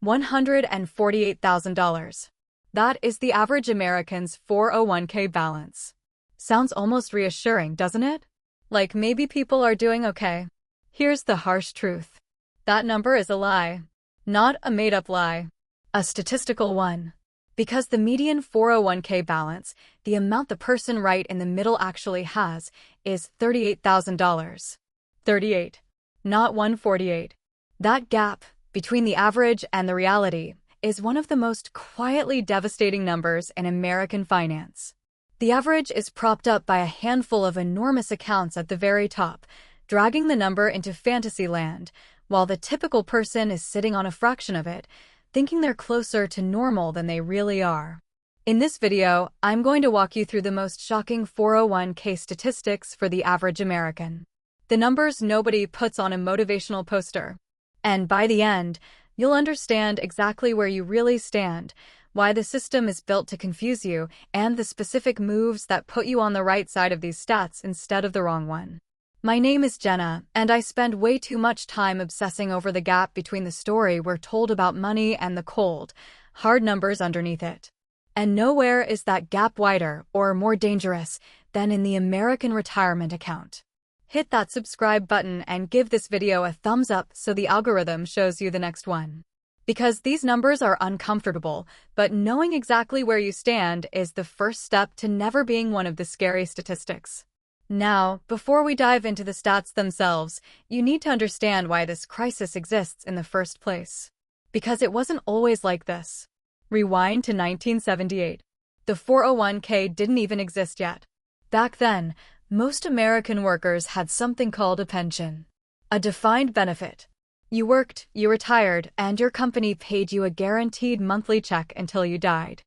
$148,000. That is the average American's 401k balance. Sounds almost reassuring, doesn't it? Like maybe people are doing okay. Here's the harsh truth. That number is a lie. Not a made-up lie. A statistical one. Because the median 401k balance, the amount the person right in the middle actually has, is $38,000. 38. Not 148. That gap between the average and the reality is one of the most quietly devastating numbers in American finance. The average is propped up by a handful of enormous accounts at the very top, dragging the number into fantasy land, while the typical person is sitting on a fraction of it, thinking they're closer to normal than they really are. In this video, I'm going to walk you through the most shocking 401k statistics for the average American. The numbers nobody puts on a motivational poster. And by the end, you'll understand exactly where you really stand, why the system is built to confuse you, and the specific moves that put you on the right side of these stats instead of the wrong one. My name is Jenna, and I spend way too much time obsessing over the gap between the story we're told about money and the cold, hard numbers underneath it. And nowhere is that gap wider or more dangerous than in the American retirement account. Hit that subscribe button and give this video a thumbs up so the algorithm shows you the next one. Because these numbers are uncomfortable, but knowing exactly where you stand is the first step to never being one of the scary statistics. Now, before we dive into the stats themselves, you need to understand why this crisis exists in the first place. Because it wasn't always like this. Rewind to 1978. The 401k didn't even exist yet. Back then, most American workers had something called a pension. A defined benefit. You worked, you retired, and your company paid you a guaranteed monthly check until you died.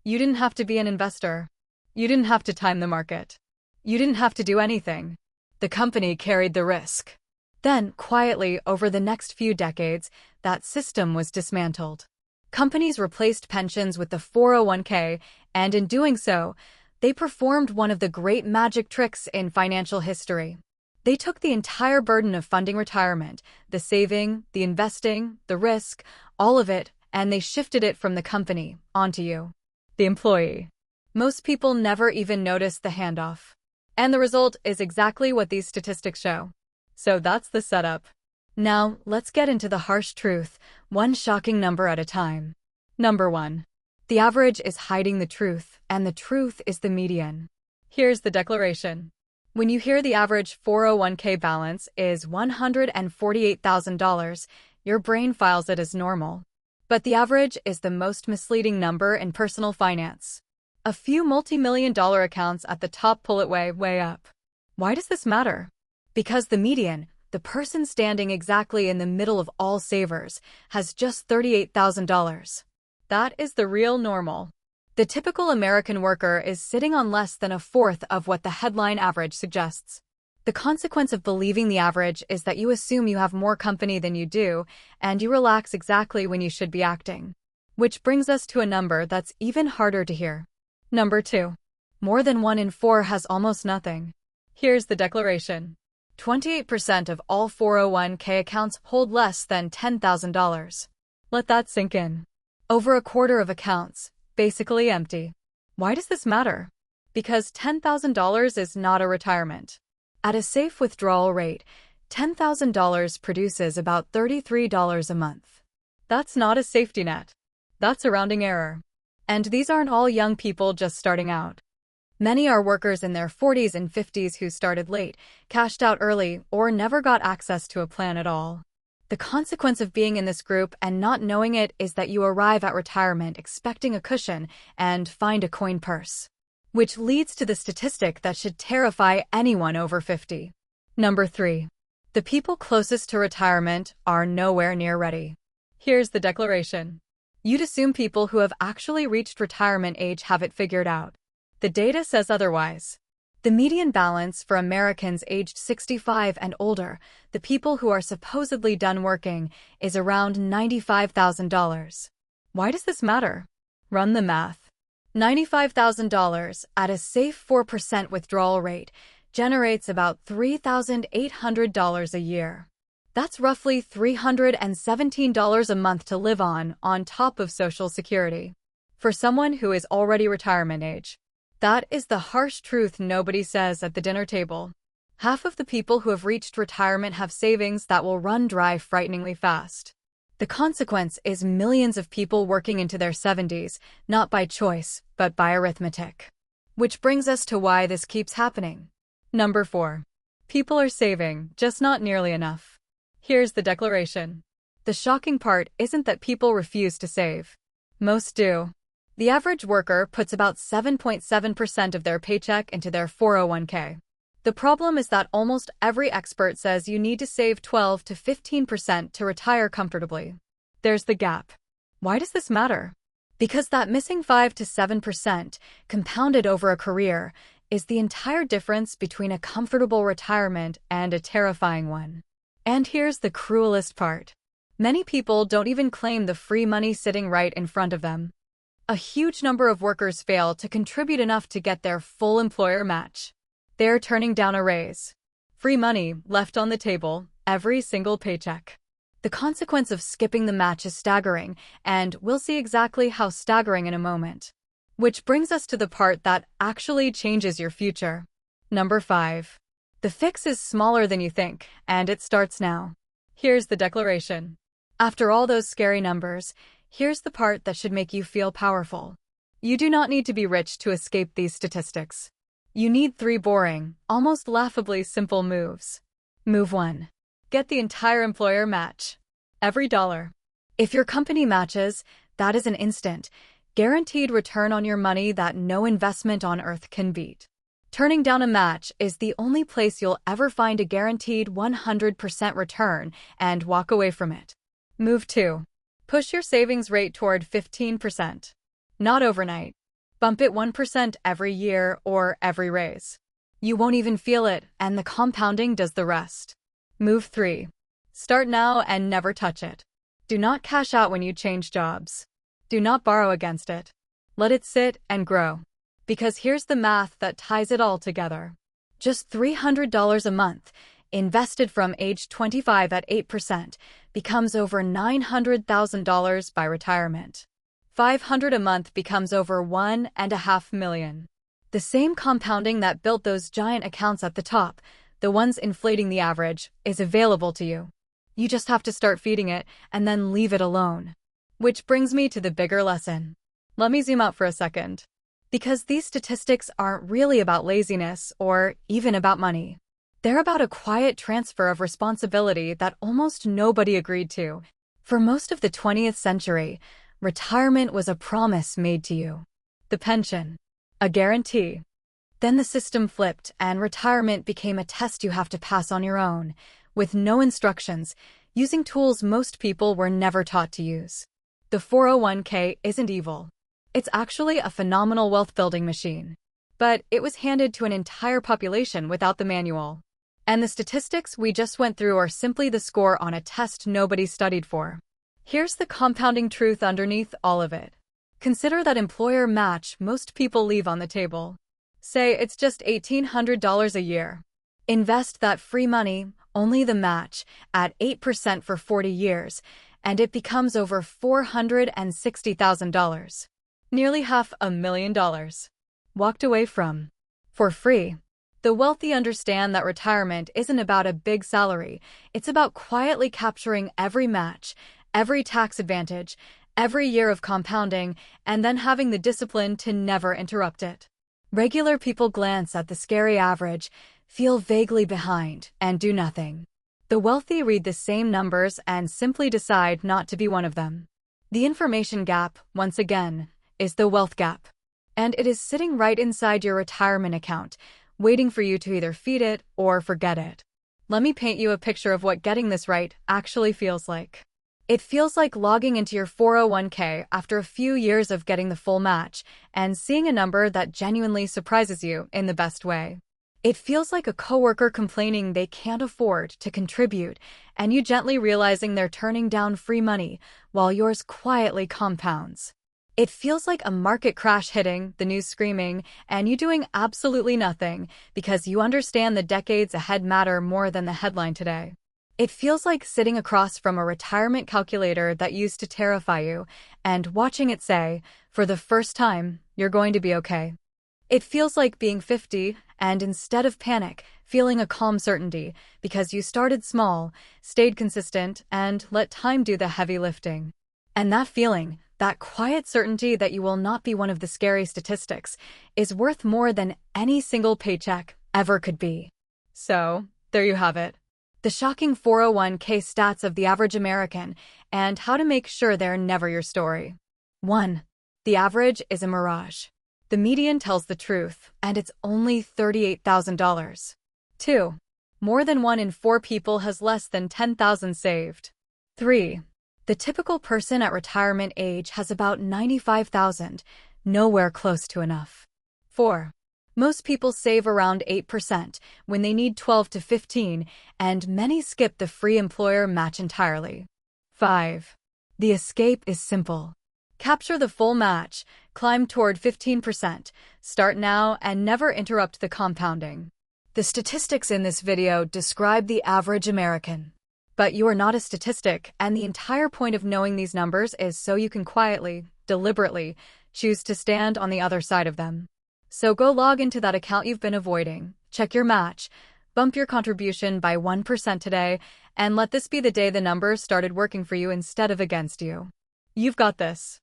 You didn't have to be an investor. You didn't have to time the market. You didn't have to do anything. The company carried the risk. Then, quietly, over the next few decades, that system was dismantled. Companies replaced pensions with the 401k, and in doing so, they performed one of the great magic tricks in financial history. They took the entire burden of funding retirement, the saving, the investing, the risk, all of it, and they shifted it from the company onto you, the employee. Most people never even noticed the handoff. And the result is exactly what these statistics show. So that's the setup. Now, let's get into the harsh truth, one shocking number at a time. Number 1. The average is hiding the truth, and the truth is the median. Here's the declaration. When you hear the average 401k balance is $148,000, your brain files it as normal. But the average is the most misleading number in personal finance. A few multi-million-dollar accounts at the top pull it way up. Why does this matter? Because the median, the person standing exactly in the middle of all savers, has just $38,000. That is the real normal. The typical American worker is sitting on less than a fourth of what the headline average suggests. The consequence of believing the average is that you assume you have more company than you do, and you relax exactly when you should be acting. Which brings us to a number that's even harder to hear. Number 2. More than 1 in 4 has almost nothing. Here's the declaration. 28% of all 401k accounts hold less than $10,000. Let that sink in. Over a quarter of accounts, basically empty. Why does this matter? Because $10,000 is not a retirement. At a safe withdrawal rate, $10,000 produces about $33 a month. That's not a safety net. That's a rounding error. And these aren't all young people just starting out. Many are workers in their 40s and 50s who started late, cashed out early, or never got access to a plan at all. The consequence of being in this group and not knowing it is that you arrive at retirement expecting a cushion and find a coin purse. Which leads to the statistic that should terrify anyone over 50. Number 3. The people closest to retirement are nowhere near ready. Here's the declaration. You'd assume people who have actually reached retirement age have it figured out. The data says otherwise. The median balance for Americans aged 65 and older, the people who are supposedly done working, is around $95,000. Why does this matter? Run the math. $95,000 at a safe 4% withdrawal rate generates about $3,800 a year. That's roughly $317 a month to live on top of Social Security. For someone who is already retirement age. That is the harsh truth nobody says at the dinner table. Half of the people who have reached retirement have savings that will run dry frighteningly fast. The consequence is millions of people working into their 70s, not by choice, but by arithmetic. Which brings us to why this keeps happening. Number 4. People are saving, just not nearly enough. Here's the declaration. The shocking part isn't that people refuse to save. Most do. The average worker puts about 7.7% of their paycheck into their 401k. The problem is that almost every expert says you need to save 12 to 15% to retire comfortably. There's the gap. Why does this matter? Because that missing 5 to 7%, compounded over a career, is the entire difference between a comfortable retirement and a terrifying one. And here's the cruelest part. Many people don't even claim the free money sitting right in front of them. A huge number of workers fail to contribute enough to get their full employer match. They're turning down a raise. Free money left on the table, every single paycheck. The consequence of skipping the match is staggering, and we'll see exactly how staggering in a moment. Which brings us to the part that actually changes your future. Number 5. The fix is smaller than you think, and it starts now. Here's the declaration. After all those scary numbers, here's the part that should make you feel powerful. You do not need to be rich to escape these statistics. You need 3 boring, almost laughably simple moves. Move 1. Get the entire employer match. Every dollar. If your company matches, that is an instant, guaranteed return on your money that no investment on earth can beat. Turning down a match is the only place you'll ever find a guaranteed 100% return and walk away from it. Move 2. Push your savings rate toward 15%. Not overnight. Bump it 1% every year or every raise. You won't even feel it, and the compounding does the rest. Move 3. Start now and never touch it. Do not cash out when you change jobs. Do not borrow against it. Let it sit and grow. Because here's the math that ties it all together. Just $300 a month, invested from age 25 at 8%, becomes over $900,000 by retirement. $500 a month becomes over $1.5 million. The same compounding that built those giant accounts at the top, the ones inflating the average, is available to you. You just have to start feeding it and then leave it alone. Which brings me to the bigger lesson. Let me zoom out for a second. Because these statistics aren't really about laziness or even about money. They're about a quiet transfer of responsibility that almost nobody agreed to. For most of the 20th century, retirement was a promise made to you. The pension. A guarantee. Then the system flipped and retirement became a test you have to pass on your own, with no instructions, using tools most people were never taught to use. The 401k isn't evil. It's actually a phenomenal wealth-building machine. But it was handed to an entire population without the manual. And the statistics we just went through are simply the score on a test nobody studied for. Here's the compounding truth underneath all of it. Consider that employer match most people leave on the table. Say it's just $1,800 a year. Invest that free money, only the match, at 8% for 40 years, and it becomes over $460,000. Nearly $500,000. Walked away from. For free. The wealthy understand that retirement isn't about a big salary, it's about quietly capturing every match, every tax advantage, every year of compounding, and then having the discipline to never interrupt it. Regular people glance at the scary average, feel vaguely behind, and do nothing. The wealthy read the same numbers and simply decide not to be one of them. The information gap, once again, is the wealth gap. And it is sitting right inside your retirement account, waiting for you to either feed it or forget it. Let me paint you a picture of what getting this right actually feels like. It feels like logging into your 401k after a few years of getting the full match and seeing a number that genuinely surprises you in the best way. It feels like a coworker complaining they can't afford to contribute and you gently realizing they're turning down free money while yours quietly compounds. It feels like a market crash hitting, the news screaming, and you doing absolutely nothing because you understand the decades ahead matter more than the headline today. It feels like sitting across from a retirement calculator that used to terrify you and watching it say, for the first time, you're going to be okay. It feels like being 50 and instead of panic, feeling a calm certainty because you started small, stayed consistent, and let time do the heavy lifting. And that feeling, that quiet certainty that you will not be one of the scary statistics, is worth more than any single paycheck ever could be. So, there you have it. The shocking 401k stats of the average American and how to make sure they're never your story. 1. The average is a mirage. The median tells the truth, and it's only $38,000. 2. More than 1 in 4 people has less than $10,000 saved. 3. The typical person at retirement age has about $95,000, nowhere close to enough. 4. Most people save around 8% when they need 12 to 15, and many skip the free employer match entirely. 5. The escape is simple. Capture the full match, climb toward 15%, start now, and never interrupt the compounding. The statistics in this video describe the average American. But you are not a statistic, and the entire point of knowing these numbers is so you can quietly, deliberately, choose to stand on the other side of them. So go log into that account you've been avoiding, check your match, bump your contribution by 1% today, and let this be the day the numbers started working for you instead of against you. You've got this.